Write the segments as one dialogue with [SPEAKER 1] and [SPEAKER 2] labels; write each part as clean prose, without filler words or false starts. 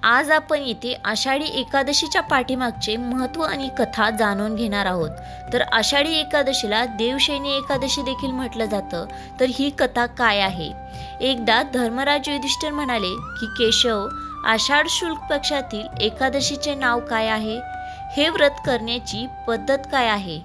[SPEAKER 1] आज आपण इथे आषाढी एकादशीच्या पाठीमागचे महत्त्व आणि कथा जाणून घेणार आहोत। तर आषाढी एकादशीला देवशयनी एकादशी देखील म्हटलं जातं। तर ही कथा काय आहे? एकदा धर्मराज युधिष्ठिर म्हणाले की केशव, आषाढ शुक्ल पक्षातील एकादशीचे नाव काय आहे? हे व्रत करण्याची पद्धत काय आहे?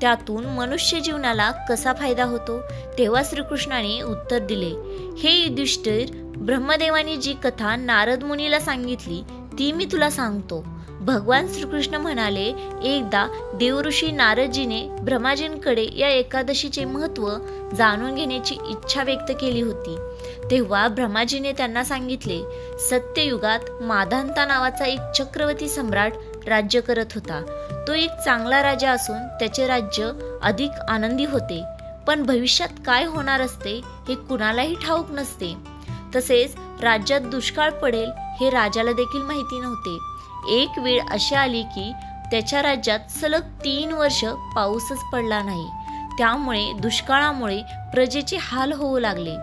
[SPEAKER 1] त्यातून मनुष्य जीवनाला कसा फायदा होतो? तेव्हा श्रीकृष्णाने उत्तर दिले, हे युधिष्ठिर, ब्रह्मदेवाने जी कथा नारद मुनीला सांगितली ती मी तुला सांगतो। भगवान श्रीकृष्ण म्हणाले, एकदा देवऋषी नारदजीने ब्रह्माजींकडे या एकादशीचे महत्त्व जाणून घेण्याची इच्छा व्यक्त केली होती। तेव्हा ब्रह्माजीने त्यांना सांगितले, सत्ययुगात माधांता नावाचा एक चक्रवर्ती सम्राट राज्य करत होता। तो एक चांगला राजा असून त्याचे राज्य अधिक आनंदी होते, पण भविष्यात काय होणार असते हे कुणालाही ठाऊक नसते। तसेच राज्यात दुष्काळ पडेल हे राजाला देखील माहिती नव्हते। एक वेळ अशी आली की त्याच्या राज्यात सलग 3 वर्ष पाऊसच पडला नाही। त्यामुळे दुष्काळामुळे प्रजेचे हाल होऊ लागले।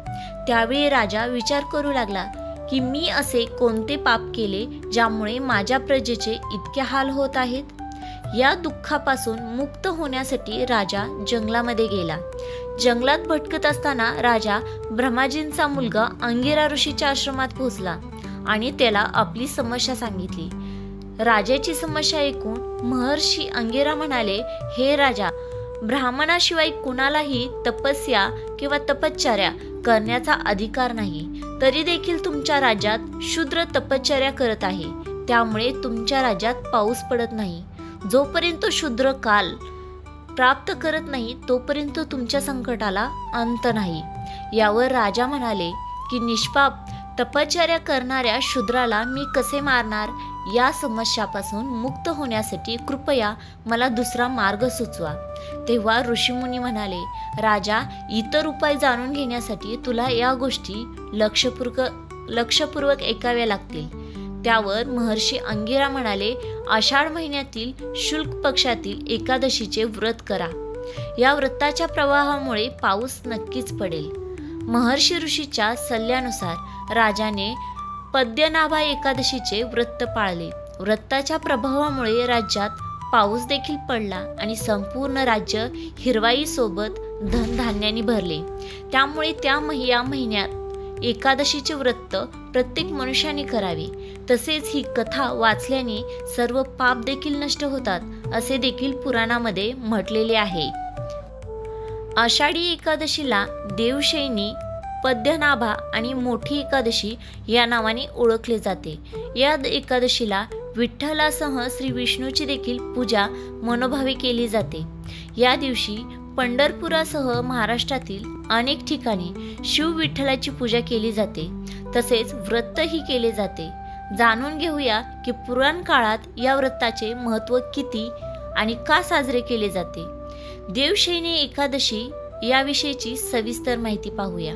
[SPEAKER 1] त्यावेळी राजा विचार करू लागला की मी असे कोणते पाप केले ज्यामुळे माझ्या प्रजेचे इतके हाल होत आहेत? या दुःखापासून मुक्त होण्यासाठी राजा जंगलामध्ये गेला। जंगलात भटकत असताना राजा ब्रह्माजींचा मुलगा अंगिरा ऋषीच्या आश्रमात पोहोचला आणि त्याला आपली समस्या सांगितली। राजाची समस्या ऐकून महर्षी अंगिरा म्हणाले, हे राजा, ब्राह्मणाशिवाय कुणालाही तपस्या किंवा तपश्चर्या करण्याचा अधिकार नाही। तरी देखील तुमच्या राज्यात शूद्र तपश्चर्या करत आहे, त्यामुळे तुमच्या राज्यात पाऊस पडत नाही। जोपर्यंत शूद्र काल प्राप्त करत नाही तोपर्यंत तुमच्या संकटाला अंत नाही। यावर राजा म्हणाले की निष्पाप तपश्चर्या करणाऱ्या शूद्राला मी कसे मारणार? या समस्यापासून मुक्त होण्यासाठी कृपया मला दुसरा मार्ग सुचवा। तेव्हा ऋषीमुनी म्हणाले, राजा, इतर उपाय जाणून घेण्यासाठी तुला या गोष्टी लक्षपूर्वक ऐकाव्या लागतील। त्यावर महर्षी अंगिरा म्हणाले, आषाढ महिन्यातील शुक्ल पक्षातील एकादशीचे व्रत करा। या व्रताच्या प्रवाहामुळे पाऊस नक्कीच पडेल। महर्षी ऋषीच्या सल्ल्यानुसार राजाने पद्मनाभा एकादशीचे व्रत पाळले। व्रताच्या प्रभावामुळे राज्यात पाऊस देखील पडला आणि संपूर्ण राज्य हिरवाईसोबत धनधान्याने भरले। त्यामुळे या महिन्यात एकादशीचे व्रत प्रत्येक मनुष्याने करावे। तसेच ही कथा वाचल्याने सर्व पाप देखील नष्ट होतात, असे देखील पुराणामध्ये म्हटलेले आहे। आषाढी एकादशीला देवशयनी, पद्मनाभा आणि मोठी एकादशी या नावाने ओळखले जाते। या एकादशीला विठ्ठलासह श्री विष्णूची देखील पूजा मनोभावे केली जाते। या दिवशी पंढरपुरासह महाराष्ट्रातील अनेक ठिकाणी शिव विठ्ठलाची पूजा केली जाते। तसेच व्रतही केले जाते। जाणून घेऊया की पुराण काळात या व्रताचे महत्त्व किती आणि का साजरे केले जाते। देवशयनी एकादशी याविषयीची सविस्तर माहिती पाहूया।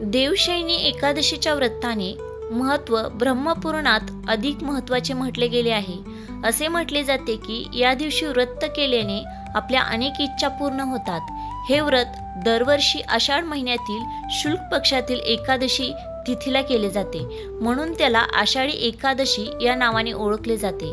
[SPEAKER 1] देवशयनी एकादशीच्या व्रताने महत्त्व ब्रह्मपुराणात अधिक महत्त्वाचे म्हटले गेले आहे। असे म्हटले जाते की या दिवशी व्रत केल्याने आपल्या अनेक इच्छा पूर्ण होतात। हे व्रत दरवर्षी आषाढ महिन्यातील शुक्ल पक्षातील एकादशी तिथीला केले जाते, म्हणून त्याला आषाढी एकादशी या नावाने ओळखले जाते।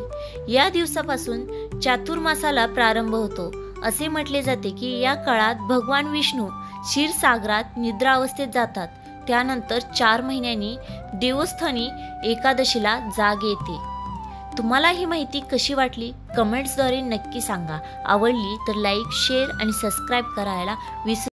[SPEAKER 1] या दिवसापासून चातुर्मासाला प्रारंभ होतो। असे म्हटले जाते की या काळात भगवान विष्णू क्षीरसागरात निद्रावस्थेत जातात। त्यानंतर 4 महिन्यांनी देवस्थानी एकादशीला जाग येते। तुम्हाला ही माहिती कशी वाटली? कमेंट्सद्वारे नक्की सांगा। आवडली तर लाईक, शेअर आणि सबस्क्राईब करायला विसरू